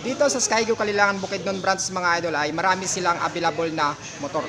Dito sa Skygo Kalilangan Bukidnon branch mga idol ay marami silang available na motor.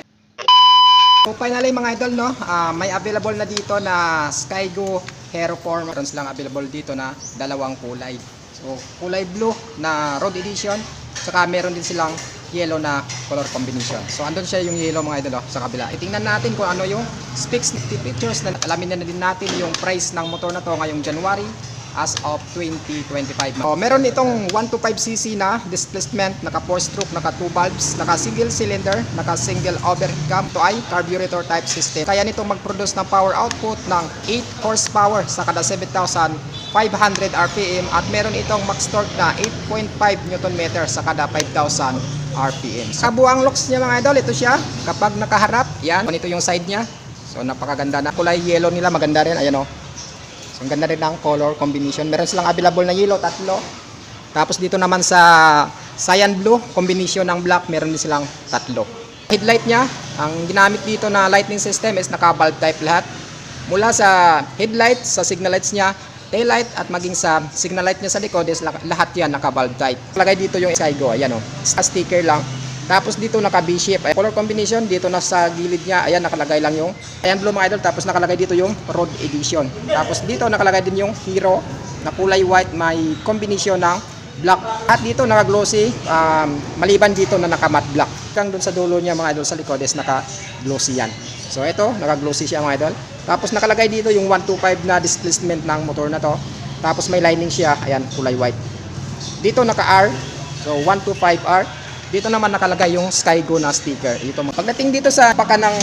So finally mga idol no, may available na dito na Skygo Hero 4. Meron silang available dito na dalawang kulay. So kulay blue na road edition, saka meron din silang yellow na color combination. So andun siya yung yellow mga idol sa kabila. Itingnan natin kung ano yung specs, features na alamin na din natin yung price ng motor na to ngayong January as of 2025. So, meron itong 125cc na displacement, naka 4-stroke, naka 2 valves, naka single cylinder, naka single overhead cam. Ito ay carburetor type system. Kaya nito mag-produce ng power output ng 8 horsepower sa kada 7,500 RPM at meron itong max torque na 8.5 Nm sa kada 5,000 RPM. Sa buang looks niya mga idol, ito siya kapag nakaharap. Yan, ito yung side niya. So napakaganda na. Kulay yellow nila, maganda rin. Ayan o. So, ang ganda rin ng color combination. Meron silang available na yellow, tatlo. Tapos dito naman sa cyan blue, combination ng black, meron din silang tatlo. Headlight niya, ang ginamit dito na lighting system is naka-bulb type lahat. Mula sa headlight, sa signal lights niya, taillight at maging sa signal light niya sa likod is lahat yan naka-bulb type. Lagay dito yung Skygo, ayan o. Sticker lang. Tapos dito naka B-shape, color combination, dito na sa gilid niya, ayan nakalagay lang yung ayan blue mga idol, tapos nakalagay dito yung road edition. Tapos dito nakalagay din yung hero na kulay white, may combination ng black. At dito naka-glossy, maliban dito na naka-matte black. Hanggang dun sa dulo niya mga idol sa likod is naka-glossy yan. So ito, naka-glossy siya mga idol. Tapos nakalagay dito yung 125 na displacement ng motor na to. Tapos may lining siya, ayan, kulay white. Dito naka-R, so 125R. Dito naman nakalagay yung Skygo na sticker. Ito. Pagdating dito sa paka ng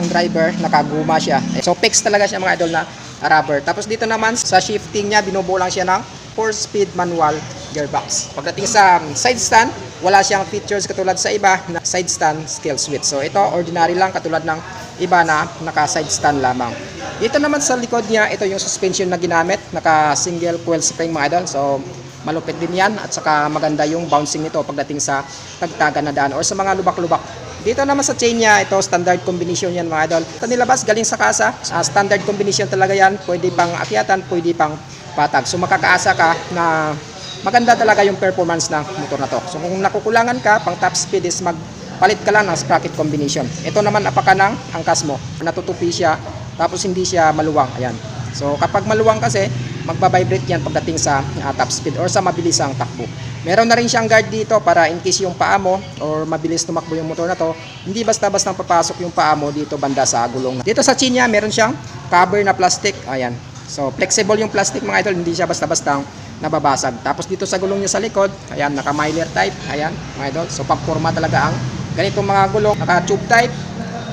driver, nakaguma siya. So fixed talaga siya mga idol na rubber. Tapos dito naman sa shifting niya, binubuo lang siya ng 4-speed manual gearbox. Pagdating sa side stand, wala siyang features katulad sa iba na side stand skill switch. So ito ordinary lang katulad ng iba na naka side stand lamang. Dito naman sa likod niya, ito yung suspension na ginamit, naka single coil spring mga idol. So malupit din yan at saka maganda yung bouncing nito pagdating sa tagtagan na daan or sa mga lubak-lubak. Dito naman sa chain niya, ito standard combination yan mga idol. Ito nilabas galing sa kasa, standard combination talaga yan, pwede pang akyatan, pwede pang patag. So makakaasa ka na maganda talaga yung performance ng motor na to. So kung nakukulangan ka, pang top speed is magpalit ka lang ng sprocket combination. Ito naman apaka ng angkas mo, natutupi siya, tapos hindi siya maluwang. Ayan. So kapag maluwang kasi, magbabibrate yan pagdating sa top speed or sa mabilisang takbo. Meron na rin siyang guard dito para in case yung paa mo or mabilis tumakbo yung motor na to, hindi basta-basta papasok yung paa mo dito banda sa gulong. Dito sa chin niya, meron siyang cover na plastic. Ayan. So flexible yung plastic mga idol, hindi siya basta-basta nababasag. Tapos dito sa gulong niya sa likod, ayan, naka-mylar type. Ayan, mga idol. So pang-forma talaga ang ganitong mga gulong, naka-tube type.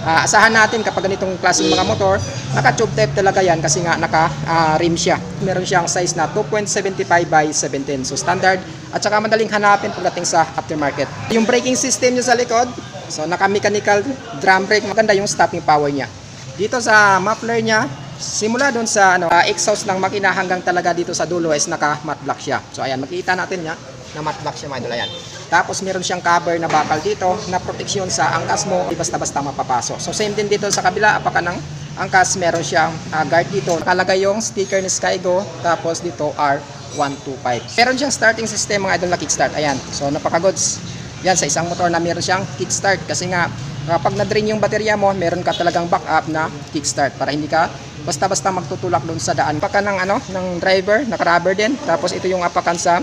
Asahan natin kapag ganitong klaseng mga motor, naka-tube type talaga yan kasi nga naka-rim siya. Meron siyang size na 2.75 by 17. So standard at saka madaling hanapin pagdating sa aftermarket. Yung braking system niya sa likod, so naka-mechanical drum brake, maganda yung stopping power niya. Dito sa muffler niya, simula doon sa exhaust ng makina hanggang talaga dito sa dulo is naka-matte black siya. So ayan, makikita natin niya na matte black siya mga idol, ayan. Tapos meron siyang cover na bakal dito na proteksyon sa angkas mo, basta-basta mapapasok. So same din dito sa kabila, apaka ng angkas, meron siyang guard dito. Nakalagay yung sticker ni Skygo, tapos dito R125. Meron siyang starting system mga idol na kickstart. Ayan, so napaka-goods. Yan, sa isang motor na meron siyang kickstart kasi nga kapag na-drain yung baterya mo, meron ka talagang backup na kickstart para hindi ka basta-basta magtutulak doon sa daan. Apaka ng driver, naka-rubber din. Tapos ito yung apakan sa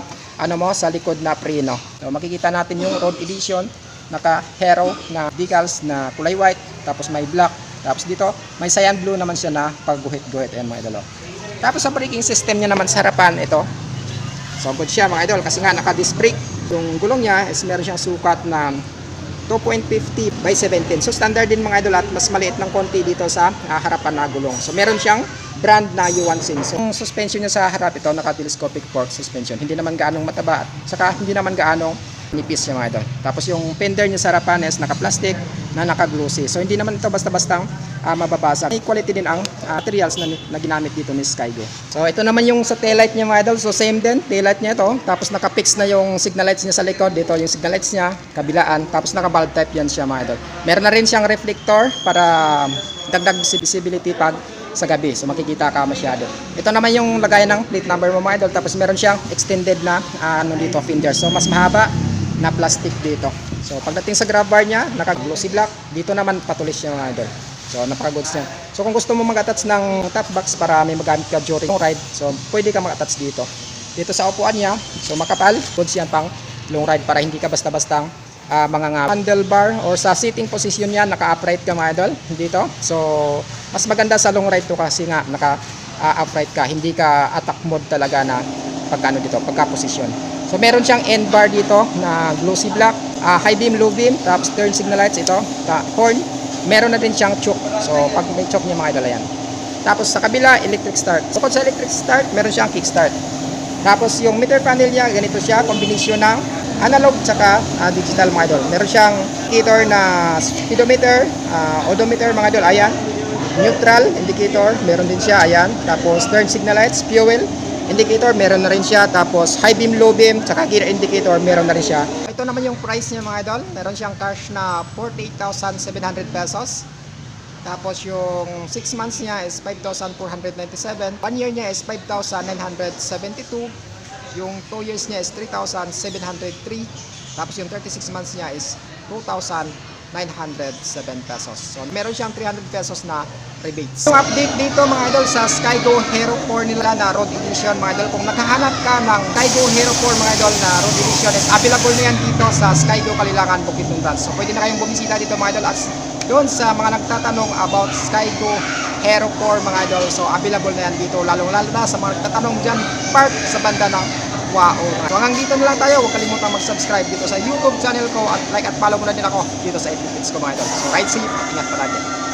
sa likod na preno. So makikita natin yung road edition, naka hero na decals na kulay white, tapos may black, tapos dito may cyan blue naman siya na pagguhit-guhit. Ayan mga idol. Tapos sa braking system niya naman sa harapan, ito. So good siya mga idol kasi nga naka-disc brake. Yung gulong niya is meron siyang sukat na 2.50 by 17. So standard din mga idol at mas maliit ng konti dito sa harapan na gulong. So meron siyang brand na Yuansin. So yung suspension niya sa harap, ito naka-telescopic fork suspension. Hindi naman gaanong mataba at saka hindi naman gaanong nipis siya mga idol. Tapos yung fender niya sa harapan is naka-plastic na naka-glossy. So hindi naman ito basta-bastang mababasag. May quality din ang materials na ginamit dito ni Skygo. So ito naman yung sa taillight niya mga idol. So same din, taillight niya ito. Tapos naka-fix na yung signal lights niya sa likod. Dito yung signal lights niya, kabilaan. Tapos naka-bulb type yan siya mga idol. Meron na rin siyang reflector para dagdag visibility pag sa gabi. So makikita ka masyado. Ito naman yung lagayan ng plate number mo mga idol. Tapos meron siyang extended na dito fender. So mas mahaba na plastic dito. So pagdating sa grab bar niya, naka-glossy black. Dito naman patulis siya mga idol. So napaka-goods niya. So kung gusto mo mag-attach ng top box para may magamit ka during ride, so pwede ka mag-attach dito. Dito sa upuan niya, so makapal, goods yan pang long ride para hindi ka basta-bastang mga handlebar or sa sitting position niya, naka-upright ka mga idol dito. So mas maganda sa long ride to kasi nga naka-upright ka, hindi ka attack mode talaga na pagkano dito, pagka-position. So meron siyang end bar dito na glossy black, high beam, low beam, tapos turn signal lights ito, horn. Meron na din siyang choke. So pag may choke niya mga idol, ayan. Tapos sa kabila, electric start. Bukod sa electric start, meron siyang kick start. Tapos yung meter panel niya, ganito siya, kombinasyon ng analog tsaka digital mga idol. Meron siyang indicator na speedometer, odometer mga idol, ayan. Neutral indicator, meron din siya, ayan. Tapos turn signal lights, fuel indicator, meron na rin siya. Tapos high beam, low beam, tsaka gear indicator, meron na rin siya. Ito naman yung price niya mga idol. Meron siyang cash na 48,700 pesos. Tapos yung 6 months niya is 5,497. 1 year niya is 5,972. Yung 2 years niya is 3,703. Tapos yung 36 months niya is 2,907 pesos. So meron siyang 300 pesos na rebates. Yung update dito mga idol sa Skygo Hero 4 nila na road edition mga idol. Kung nakahanap ka ng Skygo Hero 4 mga idol na road edition, is available na yan dito sa Skygo Kalilangan, Bukidnon Branch. So pwede na kayong bumisita dito mga idol. At doon sa mga nagtatanong about Skygo Hero 4 mga idol, so available na yan dito, lalong lalo na sa mga nagtatanong dyan park sa banda ng Wao. So hanggang dito na lang tayo. Huwag kalimutan mag-subscribe dito sa YouTube channel ko at like at follow mo na din ako dito sa FB page ko mga idol. So ride safe, ingat palagi.